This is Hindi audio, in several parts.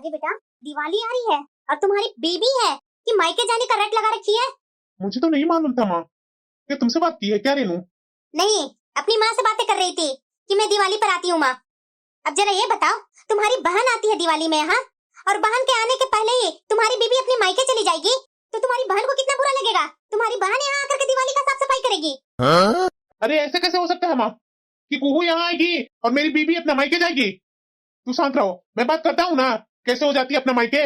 अरे बेटा, दिवाली आ रही है और तुम्हारी बेबी है कि मायके जाने का रट लगा रखी है। मुझे तो नहीं मालूम था माँ। क्या तुमसे बात की है क्या रेनू? नहीं, अपनी माँ से बातें कर रही थी कि मैं दिवाली पर आती हूँ माँ। अब जरा ये बताओ, तुम्हारी बहन आती है दिवाली में यहाँ, और बहन के आने के पहले ही तुम्हारी बीबी अपनी मायके चली जाएगी, तो तुम्हारी बहन को कितना बुरा लगेगा। तुम्हारी बहन यहाँ आकर के दिवाली का साफ सफाई करेगी। अरे ऐसे कैसे हो सकता है माँ कि कुहू यहाँ आएगी और मेरी बीबी अपना मायके जाएगी? तू शांत रहो, मैं बात करता हूँ ना कैसे हो जाती है अपना मायके।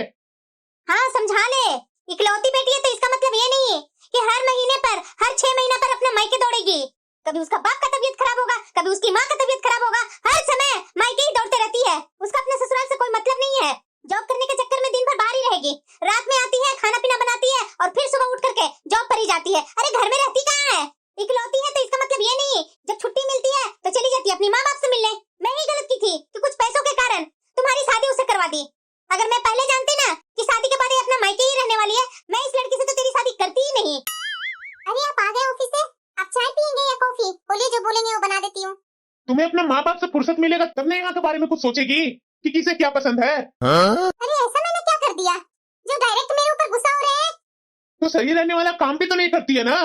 हाँ समझा ले, इकलौती बेटी है तो इसका मतलब ये नहीं है कि हर महीने पर, हर 6 महीना पर अपने मायके दौड़ेगी। कभी उसका बाप का तबीयत खराब होगा, कभी उसकी माँ का तबीयत खराब होगा, हर समय मायके ही दौड़ते रहती है। उसका अपने ससुराल से कोई मतलब नहीं है। जॉब करने के चक्कर में दिन भर बाहर ही रहेगी, रात में आती है, खाना पीना बनाती है और फिर सुबह उठ करके जॉब पर ही जाती है। अरे घर में रहती कहाँ है? इकलौती है तो इसका मतलब ये नहीं जब छुट्टी मिलती है तो चली जाती है अपनी माँ बाप से मिलने। मैं ही गलत की थी कि कुछ पैसों के कारण तुम्हारी शादी उससे करवा दी। अगर मैं पहले जानती ना कि शादी के बाद ये अपना मायके ही रहने वाली है, मैं इस लड़की से तो तेरी शादी करती ही नहीं। अरे आप आ गए ऑफिस से, आप चाय पियेंगे या कॉफी? बोलिए, जो बोलेंगे वो बना देती हूँ। तुम्हें अपने माँ बाप से फुर्सत मिलेगा तब ना यहाँ के बारे में कुछ सोचेगी कि किसे क्या पसंद है। अरे ऐसा मैंने क्या कर दिया जो डायरेक्ट मेरे ऊपर गुस्सा हो रहे हैं? तो सही रहने वाला काम भी तो नहीं करती है ना।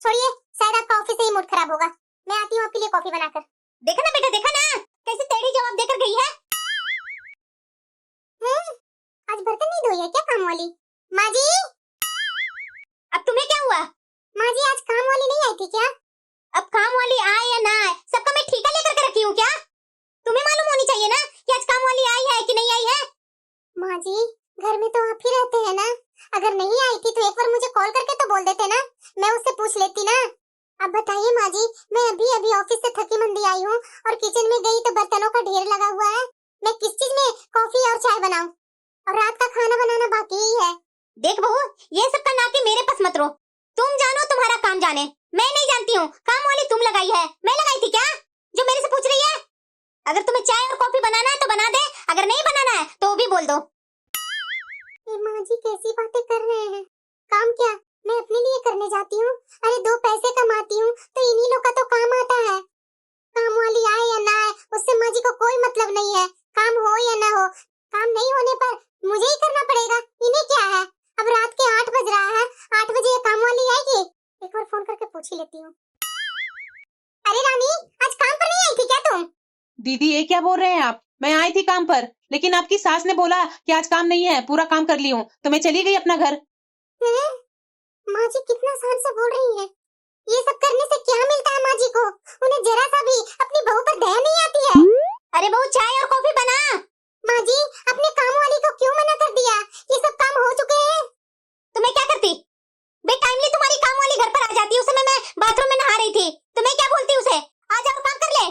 छोड़िए, शायद आपका ऑफिस से ही मूड खराब होगा। मैं आती हूँ आपके लिए कॉफी बनाकर। देखा ना बेटा, देखा ना कैसे टेढ़ी जवाब देकर गई है। आज बर्तन नहीं धोई है क्या काम वाली? माँ जी, अब तुम्हें क्या हुआ? माँ जी, आज काम वाली नहीं आई थी क्या? अब काम वाली आए या ना आए, सबका मैं ठीका लेकर के रखी हूँ क्या? तुम्हें मालूम होनी चाहिए ना कि आज काम वाली आई है कि नहीं आई है। माँ जी, घर में तो आप ही रहते हैं ना, अगर नहीं आई थी तो एक बार मुझे कॉल करके तो बोल देते ना, मैं उससे पूछ लेती ना। अब बताइए माँ जी, मैं अभी अभी ऑफिस से थकी मंदी आई हूँ और किचन में गई तो बर्तनों का ढेर लगा हुआ है। मैं किस चीज में कॉफी और चाय बनाऊं, और रात का खाना बनाना बाकी ही है। देख बहू, ये सब का नाके मेरे पास मत रो। तुम जानो तुम्हारा काम जाने, मैं नहीं जानती हूँ। काम वाली तुम लगाई है, मैं लगाई थी क्या जो मेरे से पूछ रही है? अगर तुम्हें चाय और कॉफी बनाना है तो बना दे, अगर नहीं बनाना है तो भी बोल दो। माँ जी कैसी बातें कर रहे हैं? काम क्या, मैं अपने लिए करने जाती हूँ। अरे 2 पैसे कमाती हूँ तो इन्हीं लोग का तो काम आता है। काम वाली आए या ना आए उससे माँ जी को कोई मतलब नहीं है। काम हो या ना हो, काम नहीं होने पर मुझे ही करना पड़ेगा। इन्हें क्या है? अब रात के 8 बज रहा है, 8 बजे ये काम वाली आएगी। एक बार फोन करके पूछ ही लेती हूँ। अरे रानी, आज काम पर नहीं आई थी क्या तुम? दीदी ये क्या बोल रहे हैं आप? मैं आई थी काम पर, लेकिन आपकी सास ने बोला कि आज काम नहीं है, पूरा काम कर ली हूँ, तो मैं चली गई अपना घर। माँ जी कितना शान से बोल रही है। ये सब करने से क्या मिलता है माँ जी को? उन्हें जरा सा भी अपनी बहू पर दया नहीं आती है। अरे बहू, चाय और कॉफी बना। माँ जी, अपने काम वाली को क्यों मना कर दिया? ये सब काम हो चुके हैं। तो मैं क्या करती? बेटाइमली तुम्हारी काम वाली घर पर आ जाती। उस समय मैं बाथरूम में नहा रही थी, तो मैं क्या बोलती उसे, आ जाओ काम कर ले।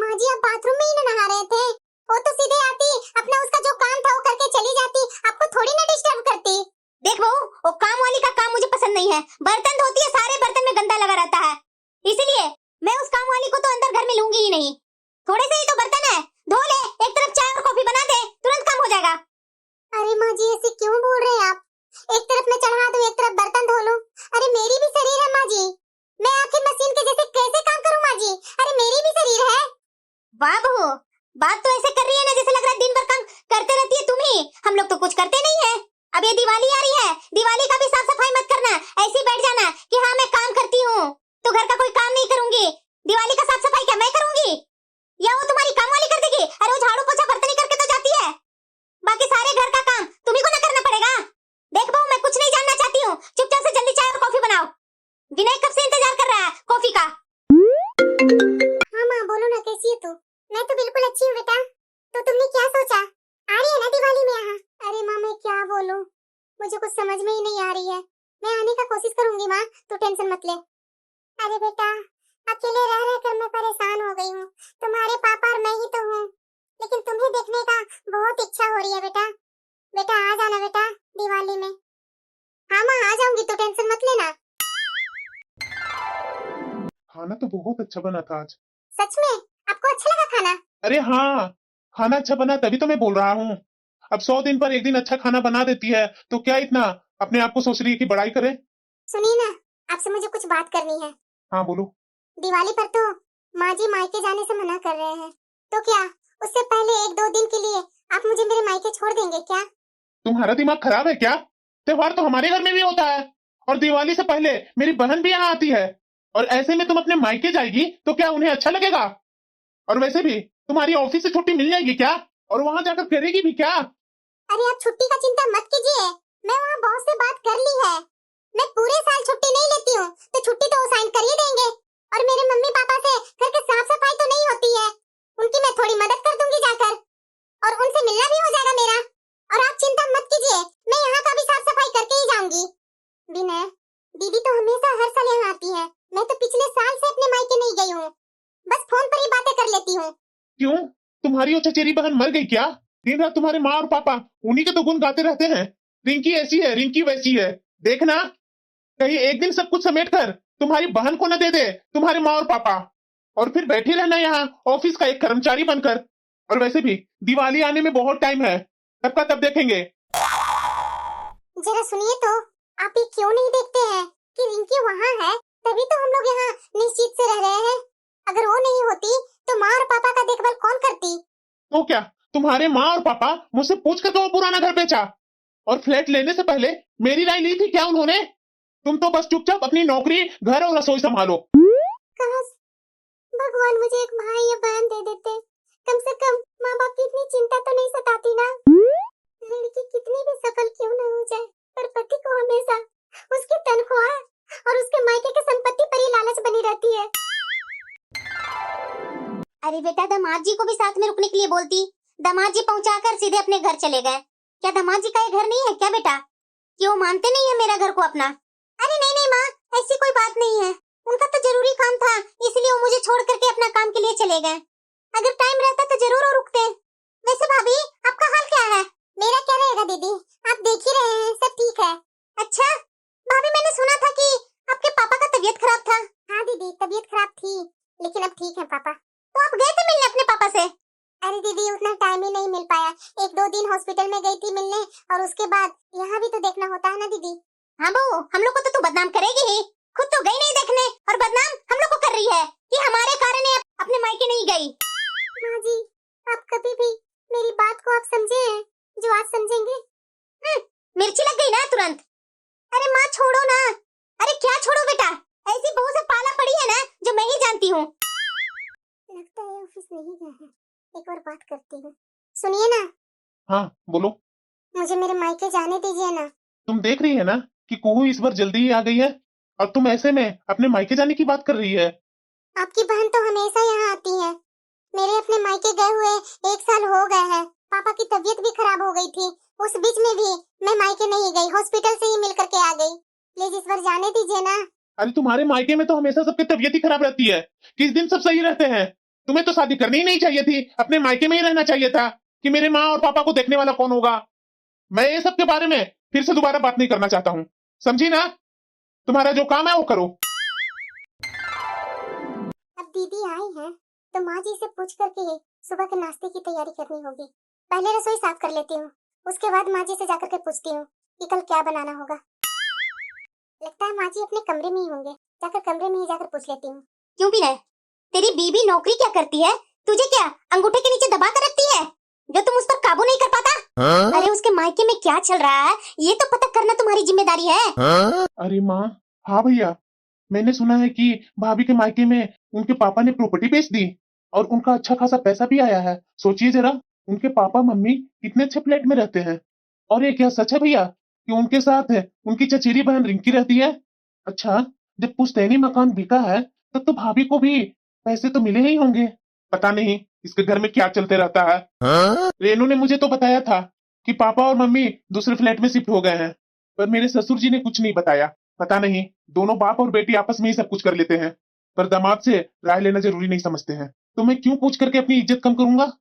माँ जी, आप बाथरूम में ही ना नहा रहे थे, वो तो सीधे आती, अपना उसका जो काम था वो करके चली जाती, आपको थोड़ी ना डिस्टर्ब करती। देख बहू, वो काम वाली का काम मुझे पसंद नहीं है। बर्तन धोती है, सारे बर्तन में गंदा लगा रहता है, इसीलिए मैं उस काम वाली को तो अंदर घर में लूंगी ही नहीं। थोड़े से ही तो बर्तन है, धो ले, एक तरफ चाय और कॉफी बना दे, तुरंत काम हो जाएगा। अरे माँ जी, ऐसे क्यों बोल रहे हैं आप? एक तरफ मैं चढ़ा दूं, एक तरफ बर्तन धो लूं। अरे मेरी भी शरीर है माँ जी, मैं आखिर मशीन के जैसे कैसे काम करूं माँ जी? अरे मेरी भी शरीर है। वाह बहू, बात तो ऐसे कर रही है ना जैसे लग रहा है दिन भर काम करते रहती है तुम ही, हम लोग तो कुछ करते नहीं है। अब ये दिवाली आ रही है, दिवाली का भी साफ सफाई मत करना, ऐसे ही बैठ जाना कि हाँ मैं काम करती हूँ, तो घर का कोई काम नहीं करूंगी। दिवाली का साफ सफाई क्या मैं करूंगी या वो तुम्हारी काम वाली कर देगी? अरे वो झाड़ू पोछा बर्तन ही करके तो जाती है, बाकी सारे घर का काम तुम्ही को ना करना पड़ेगा। देख बहू, मैं कुछ नहीं जानना चाहती हूँ, चुपचाप से जल्दी चाय और कॉफी बनाओ। विनय कब से इंतजार कर रहा है कॉफी का। हाँ माँ, बोलो ना, कैसी है तू? मैं तो बिल्कुल अच्छी हूँ बेटा, तो तुमने क्या सोचा? आ रही है ना दिवाली में यहाँ? अरे माँ, मैं क्या बोलूँ, मुझे कुछ समझ में ही नहीं आ रही है। मैं आने का कोशिश करूंगी माँ, तू टेंशन मत ले। अरे बेटा, अकेले रह रह कर मैं परेशान हो गई हूँ। तुम्हारे पापा और मैं ही तो हूँ, लेकिन तुम्हें देखने का बहुत इच्छा हो रही है बेटा। बेटा आ जाना बेटा दिवाली में। हाँ माँ, आ जाऊंगी, तो टेंशन मत लेना। खाना तो बहुत अच्छा बना था आज। सच में? आपको अच्छा लगा खाना? अरे हाँ, खाना अच्छा बना तभी तो मैं बोल रहा हूँ। अब 100 दिन पर एक दिन अच्छा खाना बना देती है तो क्या इतना अपने आप को सोच रही है कि बड़ाई करे? सुनिए ना, आपसे मुझे कुछ बात करनी है। हाँ बोलो। दिवाली पर तो माँ जी मायके जाने से मना कर रहे हैं, तो क्या उससे पहले 1-2 दिन के लिए आप मुझे मेरे मायके छोड़ देंगे क्या? तुम्हारा दिमाग खराब है क्या? त्योहार तो हमारे घर में भी होता है, और दिवाली से पहले मेरी बहन भी यहाँ आती है, और ऐसे में तुम अपने मायके जाएगी तो क्या उन्हें अच्छा लगेगा? और वैसे भी तुम्हारी ऑफिस से छुट्टी मिल जाएगी क्या? और वहाँ जाकर करेगी भी क्या? अरे आप छुट्टी का चिंता मत कीजिए, मैं वहाँ बॉस से बात कर ली है। मैं पूरे साल छुट्टी नहीं लेती हूँ, तो छुट्टी तो वो साइन कर ही देंगे। और मेरे मम्मी पापा से घर के साफ सफाई तो नहीं होती है, उनकी मैं थोड़ी मदद कर दूंगी जाकर, और उनसे मिलना भी हो जाएगा मेरा। और आप चिंता मत कीजिए, मैं यहाँ का भी साफ सफाई करके ही जाऊंगी। विनय, दीदी तो हमेशा हर साल यहाँ आती है, मैं तो पिछले साल से अपने मायके नहीं गई हूँ, बस फोन पर ही बातें कर लेती हूँ। क्यों, तुम्हारी वो चचेरी बहन मर गई क्या? दिन रात तुम्हारे माँ और पापा उन्हीं के तो गुण गाते रहते हैं, रिंकी ऐसी है, रिंकी वैसी है। देखना कहीं एक दिन सब कुछ समेट कर तुम्हारी बहन को न दे दे तुम्हारे माँ और पापा, और फिर बैठे रहना यहाँ ऑफिस का एक कर्मचारी बनकर। और वैसे भी दिवाली आने में बहुत टाइम है, तब का तब देखेंगे। जरा सुनिए तो, आप ये क्यों नहीं देखते हैं कि रिंकी वहाँ है, तभी तो हम लोग यहाँ निश्चित से रह रहे हैं। अगर वो नहीं होती तो माँ और पापा का देखभाल कौन करती? तो क्या तुम्हारे माँ और पापा मुझसे पूछ कर तो वो पुराना घर बेचा, और फ्लैट लेने से पहले मेरी राय ली थी क्या उन्होंने? तुम तो बस चुपचाप अपनी नौकरी, घर और रसोई संभालो। काश भगवान मुझे एक भाई या बहन दे देते, कम से कम माँ बाप की इतनी चिंता तो नहीं सताती ना। लड़की कितनी भी सफल क्यों न हो जाए, पर पति को हमेशा उसकी तनख्वाह और उसके मायके की संपत्ति पर ही लालच बनी रहती है। अरे बेटा, दामाद जी को भी साथ में रुकने के लिए बोलती, दामाद जी पहुंचाकर सीधे अपने घर चले गए। क्या दामाद जी का ये घर नहीं है क्या बेटा? क्यों मानते नहीं है मेरा घर को अपना? अरे नहीं नहीं माँ, ऐसी कोई बात नहीं है, उनका तो जरूरी काम था, इसलिए वो मुझे छोड़ करके अपना काम के लिए चले गए। अगर टाइम रहता तो जरूर वो रुकते। वैसे भाभी, आपका हाल क्या है? मेरा क्या रहेगा दीदी, आप देख ही रहे हैं, सब ठीक है। अच्छा भाभी, मैंने सुना था कि आपके पापा का तबीयत खराब था। हाँ दीदी, तबीयत खराब थी, लेकिन अब ठीक है पापा। तो आप गए थे मिलने अपने पापा से? अरे दीदी, उतना टाइम ही नहीं मिल पाया, 1-2 दिन हॉस्पिटल में गई थी मिलने, और उसके बाद यहाँ भी तो देखना होता है ना दीदी। हाँ बहू, हम लोग को तो तू बदनाम करेगी ही, खुद तो गई नहीं देखने, और बदनाम हम लोग को कर रही है कि हमारे कारण अपने मायके नहीं गई। माँ जी, आप कभी भी मेरी बात को आप समझे हैं जो आज समझेंगे? मिर्ची लग गई ना तुरंत। अरे माँ छोड़ो ना। अरे क्या छोड़ो बेटा, ऐसी बहू से पाला पड़ी है ना जो मैं ही जानती हूँ। लगता है ऑफिस नहीं गया है, एक और बात करती हूँ। सुनिए ना। हाँ बोलो। मुझे मेरे मायके जाने दीजिए ना। तुम देख रही है ना कि कुहू इस बार जल्दी ही आ गई है, और तुम ऐसे में अपने मायके जाने की बात कर रही है। आपकी बहन तो हमेशा यहाँ आती है, मेरे अपने मायके गए हुए 1 साल हो गए हैं। पापा की तबीयत भी खराब हो गई थी, उस बीच में भी मैं मायके नहीं गई, हॉस्पिटल से ही मिल करके आ गई। प्लीज इस बार जाने दीजिए ना। अरे तुम्हारे मायके में तो हमेशा सबकी तबीयत ही खराब रहती है, किस दिन सब सही रहते हैं। तुम्हें तो शादी करनी ही नहीं चाहिए थी, अपने मायके में ही रहना चाहिए था कि मेरे माँ और पापा को देखने वाला कौन होगा। मैं ये सब के बारे में फिर से दोबारा बात नहीं करना चाहता हूँ, समझी ना? तुम्हारा जो काम है वो करो। अब दीदी आई है तो माँ जी से पूछ करके सुबह के नाश्ते की तैयारी करनी होगी। पहले रसोई साफ कर लेती हूँ, उसके बाद माँ जी से जाकर के पूछती हूँ कि कल क्या बनाना होगा। लगता है माँ जी अपने कमरे में ही होंगे, जाकर कमरे में ही जाकर पूछ लेती हूँ। क्यों भी नहीं, तेरी बीबी नौकरी क्या करती है? तुझे क्या अंगूठे के नीचे दबा कर रखती है जो तुम उस पर काबू नहीं कर पाता? अरे उसके मायके में क्या चल रहा है ये तो पता करना तुम्हारी जिम्मेदारी है। अरे माँ, हाँ भैया, मैंने सुना है कि भाभी के मायके में उनके पापा ने प्रॉपर्टी बेच दी और उनका अच्छा खासा पैसा भी आया है। सोचिए जरा, उनके पापा मम्मी कितने अच्छे फ्लैट में रहते हैं। और ये क्या सच है भैया कि उनके साथ उनकी चचेरी बहन रिंकी रहती है? अच्छा, जब पुश्तैनी मकान बिका है तब तो भाभी को भी पैसे तो मिले ही होंगे। पता नहीं इसके घर में क्या चलते रहता है। रेनू ने मुझे तो बताया था कि पापा और मम्मी दूसरे फ्लैट में शिफ्ट हो गए हैं, पर मेरे ससुर जी ने कुछ नहीं बताया। पता नहीं दोनों बाप और बेटी आपस में ही सब कुछ कर लेते हैं, पर दामाद से राय लेना जरूरी नहीं समझते हैं। तो मैं क्यों पूछ करके अपनी इज्जत कम करूंगा?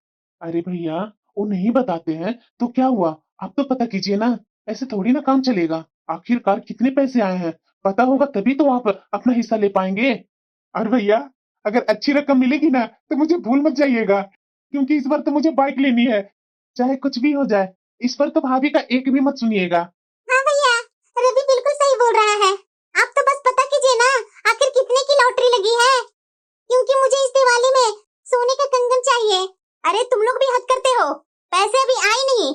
अरे भैया, वो नहीं बताते हैं तो क्या हुआ, आप तो पता कीजिए ना, ऐसे थोड़ी ना काम चलेगा। आखिरकार कितने पैसे आए हैं पता होगा, तभी तो आप अपना हिस्सा ले पाएंगे। और भैया, अगर अच्छी रकम मिलेगी ना तो मुझे भूल मत जाइएगा, क्योंकि इस बार तो मुझे बाइक लेनी है, चाहे कुछ भी हो जाए। इस पर तो भाभी का एक भी मत सुनिएगा। हाँ भैया, रवि बिल्कुल सही बोल रहा है। आप तो बस पता कीजिए ना आखिर कितने की लॉटरी लगी है, क्योंकि मुझे इस दिवाली में सोने का कंगन चाहिए। अरे तुम लोग भी हद करते हो, पैसे अभी आए नहीं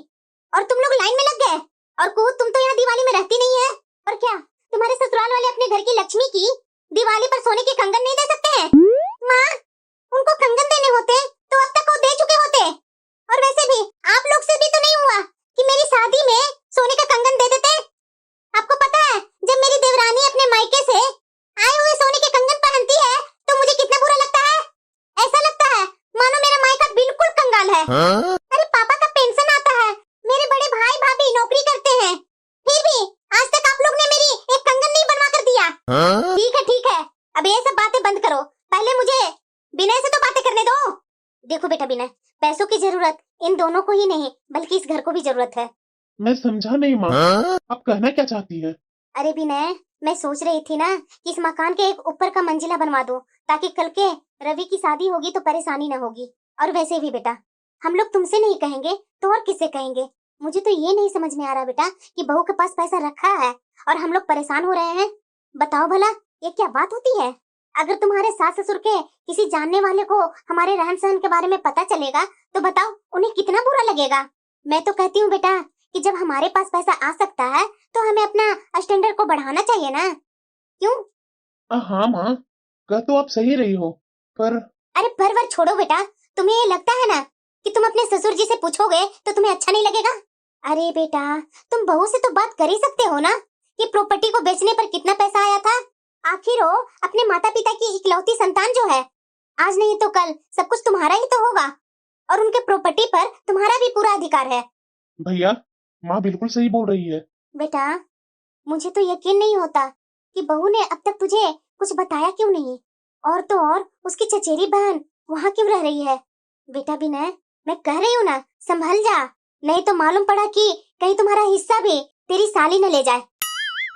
और तुम लोग लाइन में लग गए। और कुहू, तुम तो यहाँ दिवाली में रहती नहीं है, और क्या तुम्हारे ससुराल वाले अपने घर की लक्ष्मी की दिवाली पर सोने के कंगन नहीं दे सकते हैं? माँ, उनको कंगन देने होते तो अब तक वो दे चुके होते। और वैसे भी आप लोग से भी तो नहीं हुआ कि मेरी शादी में सोने का कंगन दे देते। आपको पता है जब मेरी देवरानी अपने मायके से आए हुए सोने के कंगन पहनती है तो मुझे कितना बुरा लगता है। ऐसा लगता है मानो मेरा मायका बिल्कुल कंगाल है। अरे पापा का पेंशन आता है, मेरे बड़े भाई भाभी नौकरी करते हैं, फिर भी आज तक आप लोग ने मेरी एक कंगन नहीं बनवा कर दिया। ठीक है, अब ये सब बातें बंद करो, पहले मुझे विनय से तो बातें करने दो। देखो बेटा विनय, पैसों की जरूरत इन दोनों को ही नहीं बल्कि इस घर को भी जरूरत है। मैं समझा नहीं माँ, आप कहना क्या चाहती है? अरे विनय, मैं सोच रही थी ना कि इस मकान के एक ऊपर का मंजिला बनवा दूं ताकि कल के रवि की शादी होगी तो परेशानी न होगी। और वैसे भी बेटा, हम लोग तुमसे नहीं कहेंगे तो और किससे कहेंगे? मुझे तो ये नहीं समझ में आ रहा बेटा कि बहू के पास पैसा रखा है और हम लोग परेशान हो रहे हैं। बताओ भला, ये क्या बात होती है? अगर तुम्हारे सास ससुर के किसी जानने वाले को हमारे रहन सहन के बारे में पता चलेगा तो बताओ उन्हें कितना बुरा लगेगा। मैं तो कहती हूँ बेटा कि जब हमारे पास पैसा आ सकता है तो हमें अपना स्टैंडर्ड को बढ़ाना चाहिए ना, क्यों? हाँ माँ, कह तो आप सही रही हो, पर अरे पर छोड़ो बेटा, तुम्हें ये लगता है ना कि तुम अपने ससुर जी से पूछोगे तो तुम्हें अच्छा नहीं लगेगा? अरे बेटा, तुम बहू से तो बात कर ही सकते हो ना कि प्रॉपर्टी को बेचने पर कितना पैसा आया था। आखिर वो अपने माता पिता की इकलौती संतान जो है, आज नहीं तो कल सब कुछ तुम्हारा ही तो होगा और उनके प्रॉपर्टी पर तुम्हारा भी पूरा अधिकार है। भैया, माँ बिल्कुल सही बोल रही है। बेटा, मुझे तो यकीन नहीं होता कि बहू ने अब तक तुझे कुछ बताया क्यों नहीं, और तो और उसकी चचेरी बहन वहाँ क्यों रह रही है। बेटा विनय, मैं कह रही हूँ ना, संभल जा, नहीं तो मालूम पड़ा कि कहीं तुम्हारा हिस्सा भी तेरी साली न ले जाए।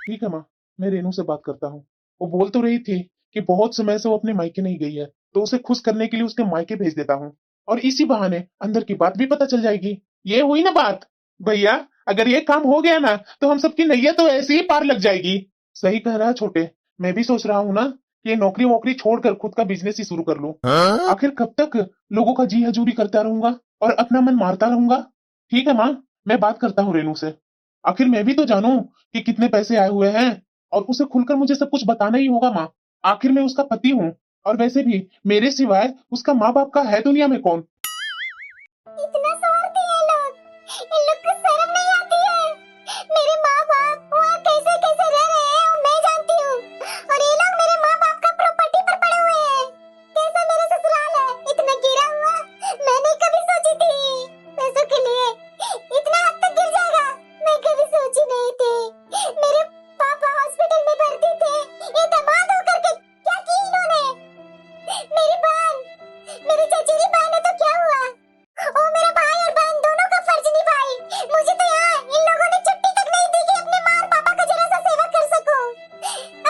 ठीक है माँ, मैं रेनू से बात करता हूँ। वो बोल तो रही थी कि बहुत समय से वो अपने मायके नहीं गई है, तो उसे खुश करने के लिए उसके मायके भेज देता हूँ और इसी बहाने अंदर की बात भी पता चल जाएगी। ये हुई ना बात? भैया, अगर ये काम हो गया ना तो हम सबकी नैया तो ऐसे ही पार लग जाएगी। सही कह रहा है छोटे, मैं भी सोच रहा हूँ ना कि ये नौकरी वोकरी छोड़कर खुद का बिजनेस ही शुरू कर लूं। आखिर कब तक लोगों का जी हजूरी करता रहूंगा और अपना मन मारता रहूंगा। ठीक है माँ, मैं बात करता हूँ रेनू से। आखिर मैं भी तो जानूं कि कितने पैसे आए हुए हैं और उसे खुलकर मुझे सब कुछ बताना ही होगा माँ। आखिर मैं उसका पति हूँ और वैसे भी मेरे सिवाय उसका माँ बाप का है दुनिया में कौन? इतना स्वार्थी है लोग, इन लोग को शर्म नहीं आती है। मेरे माँ बाप वहाँ कैसे कैसे रह रहे हैं वो मैं जानती हूँ, और ये लोग मेरे माँ बाप का प्रॉपर्टी पर पड़े हुए हैं। कैसा मेरा ससुराल है, इतना गिरा हुआ मैंने कभी सोची थी। पैसों के लिए इतना हद तक गिर जाएगा मैं कभी सोची नहीं थी। मेरे पापा हॉस्पिटल में भर्ती थे, ये दामाद होकर के क्या की इन्होंने। मेरी बहन, मेरी चचेरी बहन है तो क्या हुआ, ओ मेरा भाई और बहन दोनों का फर्ज निभाई। मुझे तो यहाँ इन लोगों ने छुट्टी तक नहीं दी कि अपने माँ और पापा का जरा सा सेवा कर सकूं।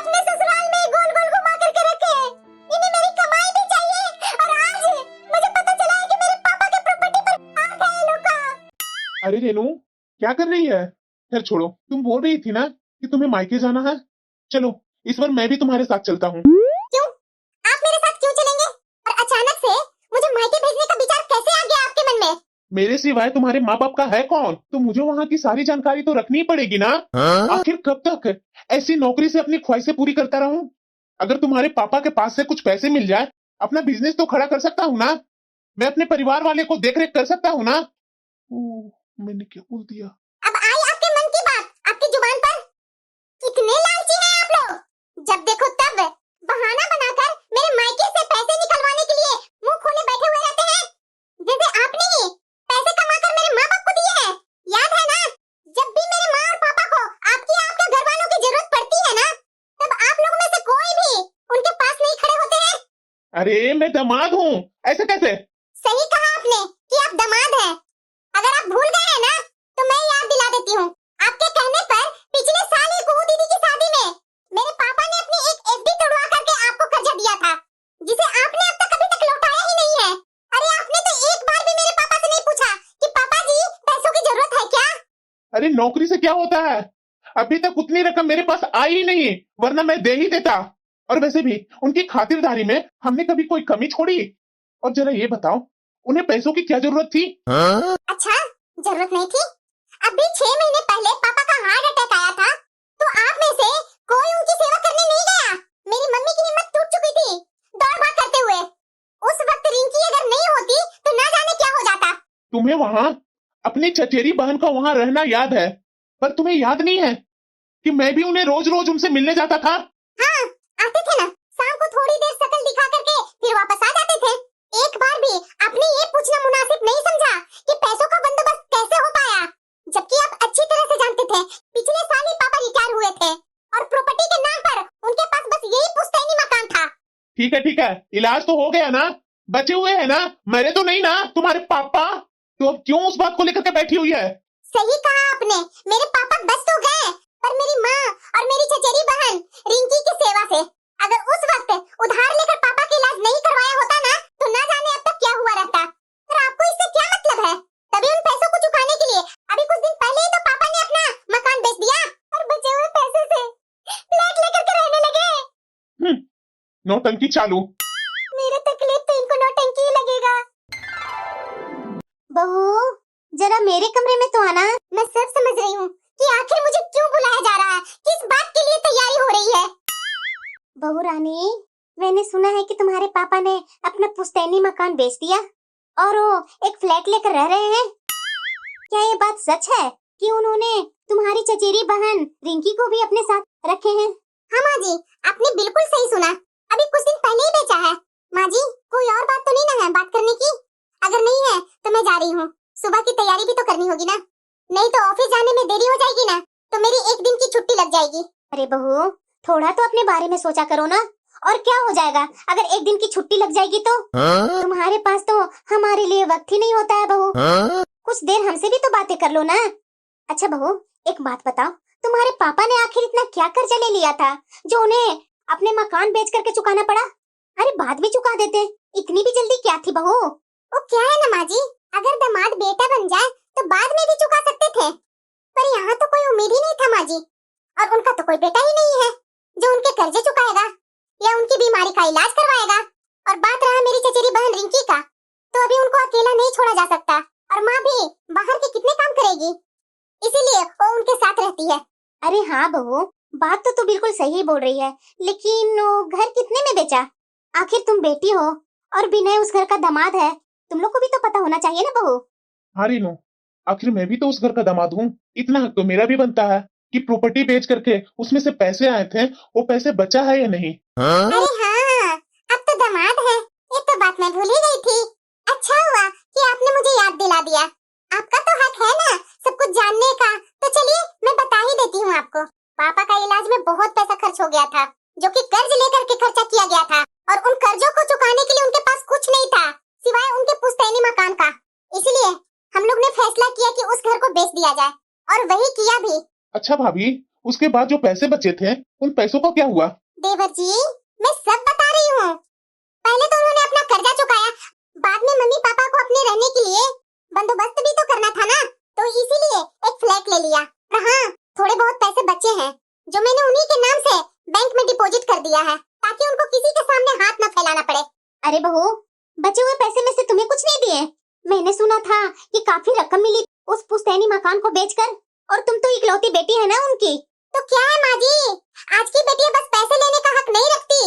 अपने ससुराल में गोल गोल घुमा करके रखे हैं। इन्हें मेरी कमाई भी चाहिए और आज मुझे पता चला है कि मेरे पापा के प्रॉपर्टी पर हक है इन लोग का। अरे रेनू, क्या कर रही है? खैर छोड़ो, तुम बोल रही थी ना कि तुम्हें मायके जाना है। चलो, इस बार मैं भी तुम्हारे साथ चलता हूँ। क्यों? आप मेरे साथ क्यों चलेंगे? और अचानक से मुझे मायके भेजने का विचार कैसे आ गया आपके मन में? मेरे सिवाय तुम्हारे माँ बाप का है कौन? तो मुझे वहाँ की सारी जानकारी तो रखनी ही पड़ेगी ना। आखिर कब तक ऐसी नौकरी से अपनी ख्वाहिशें पूरी करता रहूं? अगर तुम्हारे पापा के पास से कुछ पैसे मिल जाए, अपना बिजनेस तो खड़ा कर सकता हूँ ना। मैं अपने परिवार वाले को देख रेख कर सकता हूँ ना। मैंने क्या बोल दिया? अब आई आपके मन की बात आपकी जुबान पर। कितने लालची हैं आप लोग, जब देखो तब बहाना बनाकर मेरे मायके से पैसे निकलवाने के लिए मुंह खोले बैठे हुए रहते हैं। जैसे आपने ही पैसे कमाकर मेरे माँ बाप को दिए हैं। याद है ना, जब भी मेरे माँ और पापा को आपके आपके घर वालों की जरूरत पड़ती है ना, तब आप लोग में से कोई भी उनके पास नहीं खड़े होते हैं। अरे मैं दामाद हूँ, ऐसे कैसे? सही कहा आपने कि आप दामाद हैं। अगर आप भूल गए हैं ना तो मैं याद दिला देती हूँ। आपके कहने पर पिछले साल एक कुहू दीदी की शादी में मेरे पापा ने अपनी एक एफडी तोड़वा करके आपको कर्जा दिया था, जिसे आपने अब तक अभी तक लौटाया ही नहीं है। अरे आपने तो एक बार भी मेरे पापा से नहीं पूछा कि पापा जी पैसों की जरूरत है क्या? अरे नौकरी से क्या होता है? अभी तक उतनी रकम मेरे पास आई ही नहीं, वरना मैं दे ही देता। और वैसे भी उनकी खातिरदारी में हमने कभी कोई कमी छोड़ी? और जरा ये बताओ, उन्हें पैसों की क्या जरूरत थी? अच्छा, जरूरत नहीं थी? अभी 6 महीने पहले पापा का हार्ट अटैक आया था, तो आप में से कोई उनकी सेवा करने नहीं गया। मेरी मम्मी की हिम्मत टूट चुकी थी दौड़ भाग करते हुए। उस वक्त रिंकी अगर नहीं होती तो ना जाने क्या हो जाता। तुम्हें वहाँ अपनी चचेरी बहन का वहाँ रहना याद है, पर तुम्हें याद नहीं है कि मैं भी उन्हें रोज रोज उनसे मिलने जाता था। हाँ, आते थे ना, शाम को थोड़ी देर शक्ल दिखा करके फिर वापस आ जाते थे। एक बार भी आपने ये पूछना मुनासिब नहीं समझा कि पैसों का बंदोबस्त कैसे हो पाया, जबकि आप अच्छी तरह से जानते थे पिछले साल ही पापा रिटायर हुए थे और प्रॉपर्टी के नाम पर उनके पास बस यही पुश्तैनी मकान था। ठीक है, इलाज तो हो गया ना, बचे हुए है ना, मरे तो नहीं ना तुम्हारे पापा? तो अब क्यों उस बात को लेकर के बैठी हुई है? सही कहा आपने, मेरे पापा बच तो गए, पर मेरी माँ और मेरी चचेरी बहन रिंकी की सेवा से अगर उस वक्त उधार लेकर पापा का इलाज नहीं करवाया होता ना, तो ना जाने अब तक क्या हुआ रहता। पर आपको इससे क्या मतलब है? तभी उन पैसों को चुकाने के लिए अभी कुछ दिन पहले ही तो पापा ने अपना मकान बेच दिया और बचे हुए पैसे से फ्लैट लेकर के रहने लगे। नौटंकी चालू। मेरे तकलीफ तो इनको नौटंकी ही लगेगा। बहू, जरा मेरे कमरे में तो आना। मैं सब समझ रही हूँ कि आखिर मुझे क्यों बुलाया जा रहा है, किस बात के लिए तैयारी हो रही है। बहू रानी, मैंने सुना है कि तुम्हारे पापा ने अपना पुश्तैनी मकान बेच दिया और वो एक फ्लैट लेकर रह रहे हैं। क्या ये बात सच है कि उन्होंने तुम्हारी चचेरी बहन रिंकी को भी अपने साथ रखे हैं? हाँ माँ जी, आपने बिल्कुल सही सुना, अभी कुछ दिन पहले ही बेचा है। माँ जी, कोई और बात तो नहीं ना है बात करने की? अगर नहीं है तो मैं जा रही हूँ, सुबह की तैयारी भी तो करनी होगी ना, नहीं तो ऑफिस जाने में देरी हो जाएगी ना, तो मेरी एक दिन की छुट्टी लग जाएगी। अरे बहू, थोड़ा तो अपने बारे में सोचा करो ना, और क्या हो जाएगा अगर एक दिन की छुट्टी लग जाएगी तो? तुम्हारे पास तो हमारे लिए वक्त ही नहीं होता है बहू। कुछ देर हमसे भी तो बातें कर लो ना। अच्छा बहू, एक बात बताओ, तुम्हारे पापा ने आखिर इतना क्या कर्जा ले लिया था जो उन्हें अपने मकान बेच करके चुकाना पड़ा? अरे बाद में चुका देते, इतनी भी जल्दी क्या थी बहू? वो क्या है ना माँ जी, अगर दामाद बेटा बन जाए तो बाद में भी चुका सकते थे, पर यहाँ तो कोई उम्मीद ही नहीं था माँ जी, और उनका तो कोई बेटा ही नहीं है जो उनके कर्जे चुकाएगा या उनकी बीमारी का इलाज करवाएगा। और बात रहा मेरी चचेरी बहन रिंकी का, तो अभी उनको अकेला नहीं छोड़ा जा सकता, और माँ भी बाहर के कितने काम करेगी, इसीलिए वो उनके साथ रहती है। अरे हाँ बहू, बात तो तू बिल्कुल सही बोल रही है, लेकिन वो घर कितने में बेचा? आखिर तुम बेटी हो और विनय उस घर का दामाद है, तुम लोग को भी तो पता होना चाहिए ना बहू। हाँ रीनू, आखिर मैं भी तो उस घर का दामाद हूँ, इतना हक तो मेरा भी बनता है कि प्रॉपर्टी बेच करके उसमें से पैसे आए थे, वो पैसे बचा है या नहीं? अरे हाँ, अब तो दामाद है, ये तो बात मैं भूल ही गई थी। अच्छा हुआ कि आपने मुझे याद दिला दिया, आपका तो हक है ना सब कुछ जानने का। तो चलिए मैं बता ही देती हूँ आपको, पापा का इलाज में बहुत पैसा खर्च हो गया था, जो कि कर्ज लेकर के खर्चा किया गया था, और उन कर्जों को चुकाने के लिए उनके पास कुछ नहीं था सिवाय उनके पुश्तैनी मकान का। इसलिए हम लोग ने फैसला किया कि उस घर को बेच दिया जाए, और वही किया भी। अच्छा भाभी, उसके बाद जो पैसे बचे थे उन पैसों का क्या हुआ? देवर जी, मैं सब बता रही हूँ। पहले तो उन्होंने अपना कर्जा चुकाया, बाद में मम्मी पापा को अपने रहने के लिए बंदोबस्त भी तो करना था ना, तो इसीलिए एक फ्लैट ले लिया। हाँ, थोड़े बहुत पैसे बचे हैं जो मैंने उन्हीं के नाम से बैंक में डिपॉजिट कर दिया है, ताकि उनको किसी के सामने हाथ न फैलाना पड़े। अरे बहू, बचे हुए पैसे में से तुम्हें कुछ नहीं दिए? मैंने सुना था कि काफी रकम मिली उस पुश्तैनी मकान को बेचकर, और तुम तो इकलौती बेटी है ना उनकी। तो क्या है माँ जी, आज की बेटियां बस पैसे लेने का हक नहीं रखती,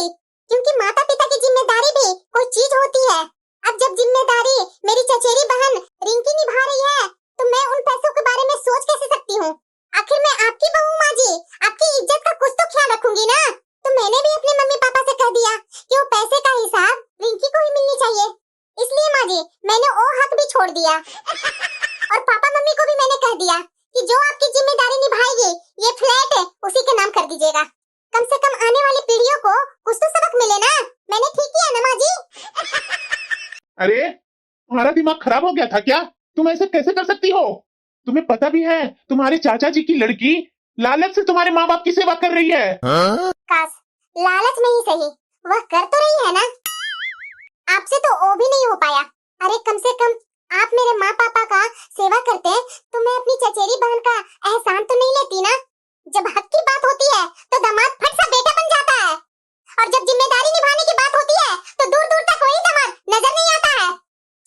क्योंकि माता पिता की जिम्मेदारी भी कोई चीज होती है। अब जब जिम्मेदारी मेरी चचेरी बहन रिंकी निभा रही है, तो मैं उन पैसों के बारे में सोच कैसे सकती हूँ? आखिर मैं आपकी बहू माँ जी, आपकी इज्जत का कुछ तो ख्याल रखूंगी ना। तो मैंने भी अपने मम्मी पापा से कह दिया कि वो पैसे का हिसाब रिंकी को ही मिलनी चाहिए। इसलिए माँ जी, मैंने वो हक भी छोड़ दिया, और पापा मम्मी को भी मैंने कह दिया कि जो आपकी जिम्मेदारी निभाएगी, ये फ्लैट है उसी के नाम कर दीजिएगा। कम से कम आने वाली पीढ़ियों को कुछ तो सबक मिले ना। मैंने ठीक किया ना माँ जी? अरे तुम्हारा दिमाग खराब हो गया था क्या? तुम ऐसे कैसे कर सकती हो? तुम्हें पता भी है तुम्हारे चाचा जी की लड़की लालच से तुम्हारे माँ बाप की सेवा कर रही है। काश लालच नहीं सही, वह कर तो रही है ना। आपसे तो वो भी नहीं हो पाया। अरे कम से कम आप मेरे माँ पापा का सेवा करते तो मैं अपनी चचेरी बहन का एहसान तो नहीं लेती ना। जब हक की बात होती है तो दामाद फट सा बेटा बन जाता है, और जब जिम्मेदारी निभाने की बात होती है तो दूर दूर तक वही दामाद नजर नहीं आता है।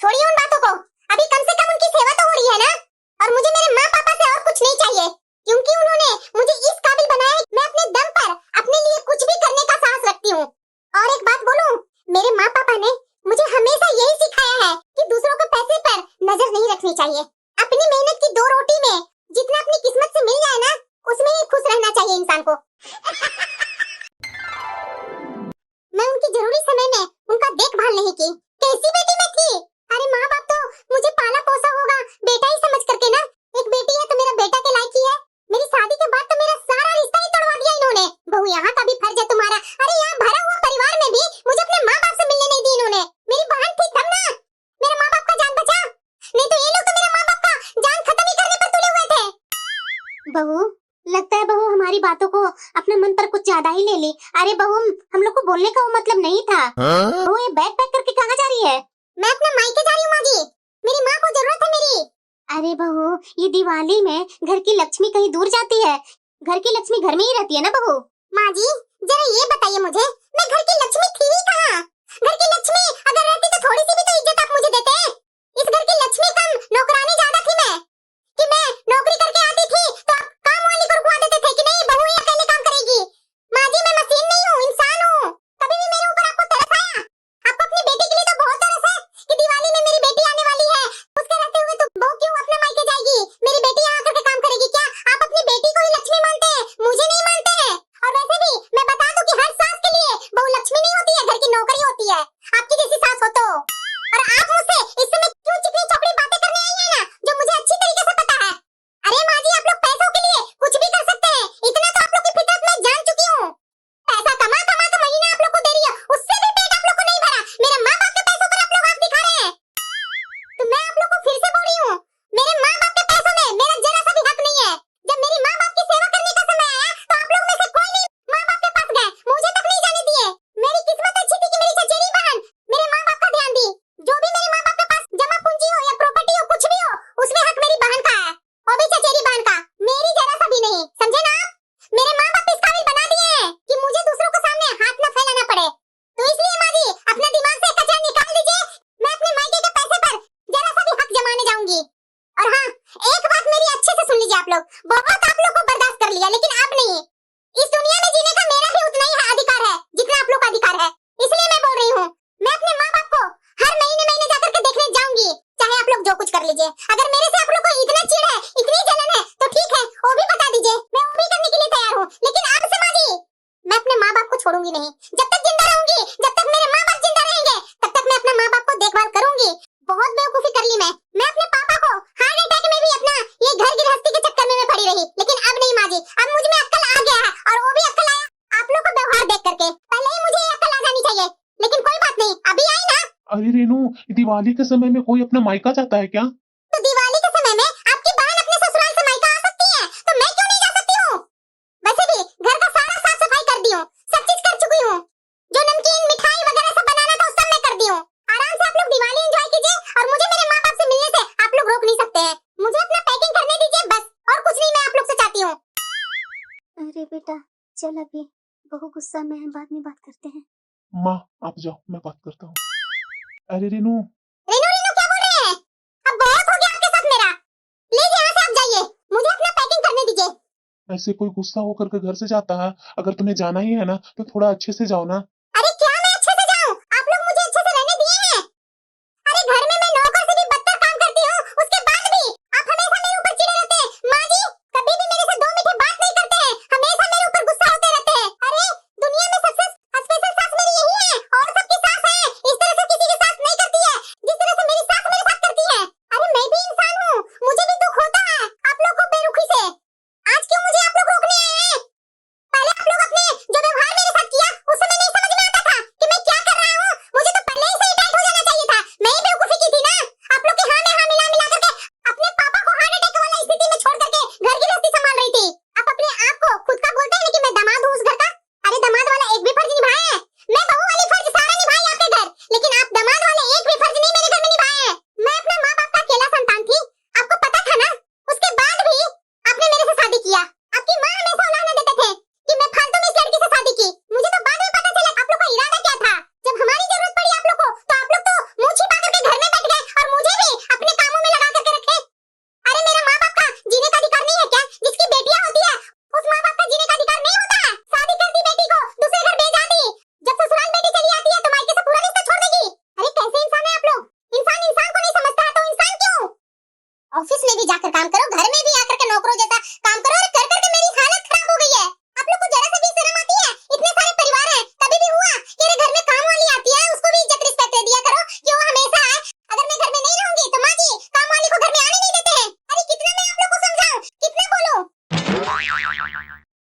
छोड़िए उन बातों को, अभी कम से कम उनकी सेवा तो हो रही है ना। और मुझे मेरे माँ पापा से और कुछ नहीं चाहिए, क्योंकि उन्होंने मुझे इस काबिल बनाया है कि मैं अपने दम पर अपने लिए कुछ भी करने का साहस रखती हूँ। और एक बात बोलूं, मेरे माँ पापा ने मुझे हमेशा यही सिखाया है कि दूसरों के पैसे पर नजर नहीं रखनी चाहिए। अपनी मेहनत की 2 रोटी में जितना अपनी किस्मत से मिल जाए ना, उसमें ही खुश रहना चाहिए इंसान को। मैं उनकी जरूरी समय में उनका देखभाल नहीं की। कैसी बेटी मैं थी? अरे माँ बाप तो मुझे पाला पोसा होगा बेटा ही समझ करके ना। एक बेटी है तो मेरा बेटा के लायक ही है। मेरी शादी के बाद तो मेरा सारा रिश्ता ही तोड़वा दिया इन्होंने। बहू यहाँ का भी फर्ज है तुम्हारा। अरे यहाँ भरा हुआ परिवार में भी मुझे अपने माँ बाप से मिलने नहीं दी इन्होंने। मेरी बहन थी तब ना, मेरे माँ बाप का जान बचा, नहीं तो ये लोग तो मेरे माँ बाप का जान खत्म ही करने पर तुले हुए थे। बहू, लगता है बहू हमारी बातों को अपने मन पर कुछ ज्यादा ही ले ली। अरे बहू, हम लोग को बोलने का वो मतलब नहीं था। बहू ये बैग पैक करके कहाँ जा रही है? मैं अपने मायके जा रही हूँ माँ जी, मेरी माँ को जरूरत है मेरी। अरे बहू, ये दिवाली में घर की लक्ष्मी कहीं दूर जाती है, घर की लक्ष्मी घर में ही रहती है ना बहू। माँ जी जरा ये बताइए मुझे, मैं घर की लक्ष्मी थी ही कहाँ? घर की लक्ष्मी अगर रहती तो थोड़ी सी भी तो इज्जत आप मुझे देते। इस घर की लक्ष्मी कम नौकरानी ज्यादा थी मैं, कि मैं नौकरी करके आती थी तो आप काम वाली को रुकवा देते थे कि नहीं बहू ये अकेले काम करेगी। माँ जी मैं मशीन नहीं हूँ, इंसान हूँ। कभी भी मेरे ऊपर आपको तरस आया? आपको अपनी बेटी के लिए तो बहुत तरस है कि दिवाली में मेरी बेटी आने वाली है, उसके रहते हुए तो बहू क्यों अपने मायके जाएगी? मेरी बेटी यहाँ आकर के काम करेगी क्या? आप अपनी बेटी को ही लक्ष्मी मानते हैं, मुझे नहीं मानते हैं। और वैसे भी मैं बता दूं कि हर सास के लिए बहू लक्ष्मी नहीं होती है, घर की नौकरी होती है, आपकी जैसी सास हो तो। और आप मुझसे इस समय क्यों चिकनी चौपड़ी बातें करने आई है ना, जो मुझे अच्छी तरीके से पता है। अरे माँ जी आप लोग पैसों के लिए कुछ भी कर सकते हैं, इतना तो आप लोग की फितरत में जान चुकी हूँ। पैसा कमा कमा तो महीना आप लोग को दे रही है, उससे भी पेट आप लोग को नहीं भरा। मेरे माँ बाप के पैसों पर आप लोग हाथ दिखा रहे हैं। तो मैं आप लोग को फिर से बोल रही हूँ, मेरे माँ बाप के पैसों में मेरा जरा सा भी हक नहीं है। जब मेरी माँ बाप की सेवा करने का समय आया तो आप लोग में से कोई नहीं माँ बाप के पास गए, मुझे तक नहीं जाने दिए। मेरी किस्मत अच्छी थी कि मेरी चचेरी बहन मेरे माँ बाप का ध्यान दी। जो भी मेरे माँ बाप के पास जमा पूंजी हो या प्रॉपर्टी हो, कुछ भी हो, उसमें हक मेरी बहन का है, और भी चचेरी बहन का, मेरी जरा सा भी नहीं। समझे ना आप? मेरे माँ बाप इस काबिल बना दिए हैं कि मुझे दूसरों के सामने हाथ न फैलाना पड़े। तो इसलिए माँ जी अपने दिमाग से कचरा निकाल दीजिए, मैं अपने मायके के पैसे पर जरा सा भी हक जमाने जाऊंगी। और हाँ, एक बात मेरी अच्छे से सुन लीजिए आप लोग, बहुत आप लोग को बर्दाश्त कर लिया लेकिन अब नहीं। इस दुनिया में जीने का मेरा भी उतना ही अधिकार है जितना आप लोग का अधिकार है। इसलिए मैं बोल रही हूँ, मैं अपने माँ बाप को हर महीने महीने जाकर के देखने जाऊंगी, चाहे आप लोग जो कुछ कर लीजिए। अगर मेरे से आप लोग को इतना चिढ़ है, इतनी जलन है तो ठीक है, वो भी बता दीजिए, मैं वो भी करने के लिए तैयार हूँ। लेकिन अब से माँ जी मैं अपने माँ बाप को छोड़ूंगी नहीं। जब तक जिंदा रहूंगी, जब तक मेरे माँ बाप जिंदा रहेंगे, तब तक मैं अपने माँ बाप को देखभाल करूंगी। बहुत बेवकूफी कर ली मैं अपने पापा को हार्ट अटैक में भी अपना ये घर गृहस्थी के चक्कर में मैं पड़ी रही। लेकिन अब नहीं माँ जी, अब मुझ में अक्ल आ गया है, और वो भी अक्ल आया आप लोग को व्यवहार देख करके। पहले ही मुझे ये अक्ल आ जानी चाहिए, लेकिन कोई बात नहीं, अभी आई ना। अरे रेनू, दिवाली के समय में कोई अपना मायका जाता है क्या? तो दिवाली के समय में आपकी बहन अपने ससुराल से मायका आ सकती है, तो मैं क्यों नहीं जा सकती हूँ? वैसे भी घर का सारा साफ सफाई कर दी हूँ, सब चीज कर चुकी हूँ, जो नमकीन मिठाई वगैरह सब बनाना था वो सब मैं कर दी हूँ। आराम से आप लोग दिवाली एंजॉय कीजिए, और मुझे मेरे माँ बाप से मिलने से आप लोग रोक नहीं सकते हैं। मुझे अपना पैकिंग करने दीजिए बस, और कुछ नहीं मैं आप लोग से चाहती हूँ। अरे बेटा चल, अभी बहु गुस्सा में है, बाद में बात करते हैं। माँ आप जाओ, मैं बात करता हूँ। अरे रेनू, रेनू रेनू क्या बोल रहे हैं? अब बहुत हो गया आपके साथ मेरा, प्लीज यहाँ से आप जाइए, मुझे अपना पैकिंग करने दीजिए। ऐसे कोई गुस्सा होकर के घर से जाता है? अगर तुम्हें जाना ही है ना तो थोड़ा अच्छे से जाओ ना।